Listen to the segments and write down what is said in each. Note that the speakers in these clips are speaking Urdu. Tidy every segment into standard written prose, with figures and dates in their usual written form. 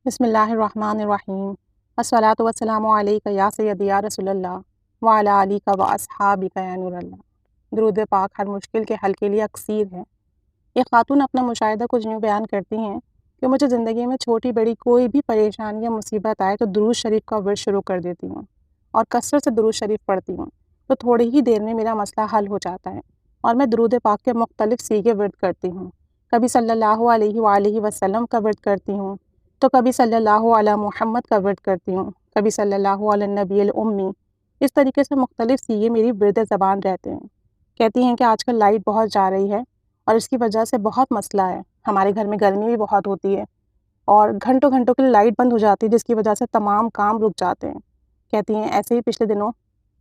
بسم اللہ الرحمن الرحیم الصلاۃ والسلام علیک یا سیدی یا رسول اللہ وعلی آلک و اصحابک یا نور اللہ۔ درود پاک ہر مشکل کے حل کے لیے اکسیر ہے۔ یہ خاتون اپنا مشاہدہ کچھ یوں بیان کرتی ہیں کہ مجھے زندگی میں چھوٹی بڑی کوئی بھی پریشانی یا مصیبت آئے تو درود شریف کا ورد شروع کر دیتی ہوں اور کثرت سے درود شریف پڑھتی ہوں تو تھوڑی ہی دیر میں میرا مسئلہ حل ہو جاتا ہے، اور میں درود پاک کے مختلف سیغے ورد کرتی ہوں۔ کبھی صلی اللہ علیہ وآلہ وسلم کا ورد کرتی ہوں، تو کبھی صلی اللہ علی محمد کا ورد کرتی ہوں، کبھی صلی اللہ علی النبی الامی۔ اس طریقے سے مختلف سیغے میری ورد زبان رہتے ہیں۔ کہتی ہیں کہ آج کل لائٹ بہت جا رہی ہے اور اس کی وجہ سے بہت مسئلہ ہے۔ ہمارے گھر میں گرمی بھی بہت ہوتی ہے اور گھنٹوں گھنٹوں کے لیے لائٹ بند ہو جاتی ہے، جس کی وجہ سے تمام کام رک جاتے ہیں۔ کہتی ہیں ایسے ہی پچھلے دنوں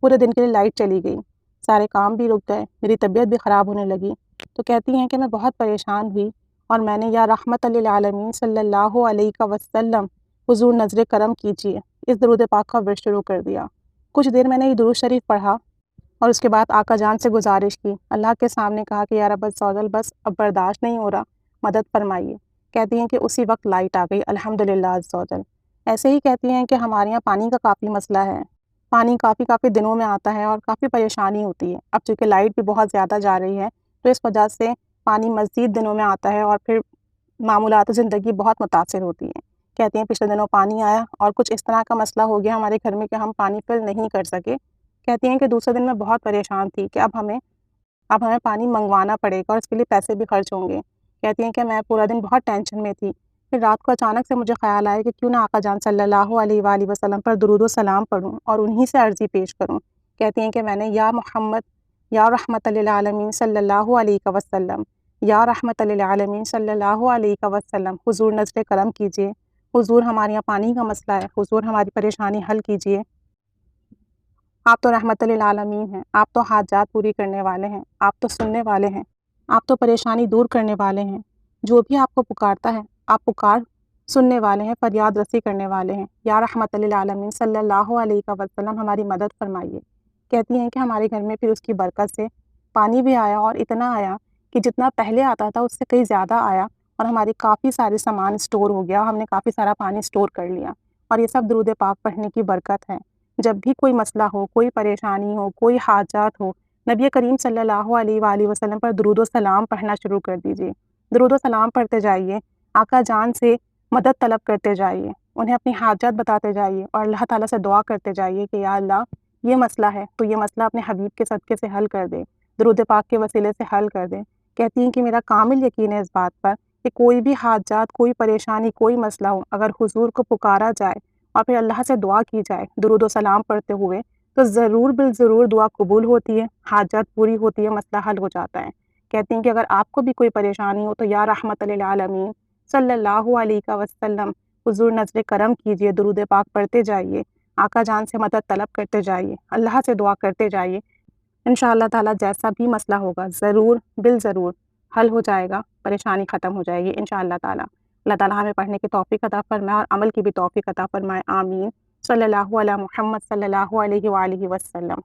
پورے دن کے لیے لائٹ چلی گئی، سارے کام بھی رک گئے، میری طبیعت بھی خراب ہونے لگی۔ تو کہتی ہیں کہ میں بہت پریشان ہوئی اور میں نے یا رحمت للعالمین صلی اللہ علیہ وسلم حضور نظر کرم کیجیے اس درود پاک کا ورد شروع کر دیا۔ کچھ دیر میں نے یہ درود شریف پڑھا اور اس کے بعد آقا جان سے گزارش کی، اللہ کے سامنے کہا کہ یا رب العزت بس اب برداشت نہیں ہو رہا، مدد فرمائیے۔ کہتی ہیں کہ اسی وقت لائٹ آ گئی الحمدللہ عز و جل۔ ایسے ہی کہتی ہیں کہ ہمارے یہاں پانی کا کافی مسئلہ ہے، پانی کافی دنوں میں آتا ہے اور کافی پریشانی ہوتی ہے۔ اب چونکہ لائٹ بھی بہت زیادہ جا رہی ہے تو اس وجہ سے پانی مزید دنوں میں آتا ہے اور پھر معمولات زندگی بہت متاثر ہوتی ہیں۔ کہتی ہیں پچھلے دنوں پانی آیا اور کچھ اس طرح کا مسئلہ ہو گیا ہمارے گھر میں کہ ہم پانی فل نہیں کر سکے۔ کہتی ہیں کہ دوسرے دن میں بہت پریشان تھی کہ اب ہمیں پانی منگوانا پڑے گا اور اس کے لیے پیسے بھی خرچ ہوں گے۔ کہتی ہیں کہ میں پورا دن بہت ٹینشن میں تھی، پھر رات کو اچانک سے مجھے خیال آیا کہ کیوں نہ آقا جان صلی اللہ علیہ وآلہ وسلم پر درود و سلام پڑھوں اور انہی سے عرضی پیش کروں۔ کہتی ہیں کہ میں نے یا محمد یا رحمت للعالمین صلی اللہ علیہ وسلم یا رحمت للعالمین صلی اللہ علیہ وسلم حضور نظر کرم کیجیے، حضور ہمارے یہاں پانی کا مسئلہ ہے، حضور ہماری پریشانی حل کیجیے۔ آپ تو رحمت للعالمین ہیں، آپ تو حاجات پوری کرنے والے ہیں، آپ تو سننے والے ہیں، آپ تو پریشانی دور کرنے والے ہیں۔ جو بھی آپ کو پکارتا ہے آپ پکار سننے والے ہیں، فریاد رسی کرنے والے ہیں۔ یا رحمت للعالمین صلی اللہ علیہ وسلم ہماری مدد فرمائیے۔ کہتی ہیں کہ ہمارے گھر میں پھر اس کی برکت سے پانی بھی آیا اور اتنا آیا کہ جتنا پہلے آتا تھا اس سے کئی زیادہ آیا اور ہماری کافی سارے سامان اسٹور ہو گیا، ہم نے کافی سارا پانی اسٹور کر لیا، اور یہ سب درود پاک پڑھنے کی برکت ہے۔ جب بھی کوئی مسئلہ ہو، کوئی پریشانی ہو، کوئی حاجات ہو، نبی کریم صلی اللہ علیہ وآلہ وسلم پر درود و سلام پڑھنا شروع کر دیجیے۔ درود و سلام پڑھتے جائیے، آقا جان سے مدد طلب کرتے جائیے، انہیں اپنی حاجات بتاتے جائیے اور اللہ تعالیٰ سے دعا کرتے جائیے کہ یا اللہ یہ مسئلہ ہے تو یہ مسئلہ اپنے حبیب کے صدقے سے حل کر دے، درود پاک کے وسیلے سے حل کر دے۔ کہتی ہیں کہ میرا کامل یقین ہے اس بات پر کہ کوئی بھی حاجات، کوئی پریشانی، کوئی مسئلہ ہو، اگر حضور کو پکارا جائے اور پھر اللہ سے دعا کی جائے درود و سلام پڑھتے ہوئے، تو ضرور بالضرور دعا قبول ہوتی ہے، حاجات پوری ہوتی ہے، مسئلہ حل ہو جاتا ہے۔ کہتی ہیں کہ اگر آپ کو بھی کوئی پریشانی ہو تو یا رحمت للعالمین صلی اللہ علیہ وسلم حضور نظر کرم کیجیے، درود پاک پڑھتے جائیے، آقا جان سے مدد طلب کرتے جائیے، اللہ سے دعا کرتے جائیے۔ انشاءاللہ تعالیٰ جیسا بھی مسئلہ ہوگا ضرور بالضرور حل ہو جائے گا، پریشانی ختم ہو جائے گی انشاءاللہ تعالیٰ۔ اللہ تعالیٰ ہمیں پڑھنے کی توفیق عطا فرمائے اور عمل کی بھی توفیق عطا فرمائے، آمین۔ صلی اللہ علی محمد صلی اللہ علیہ وآلہ وسلم۔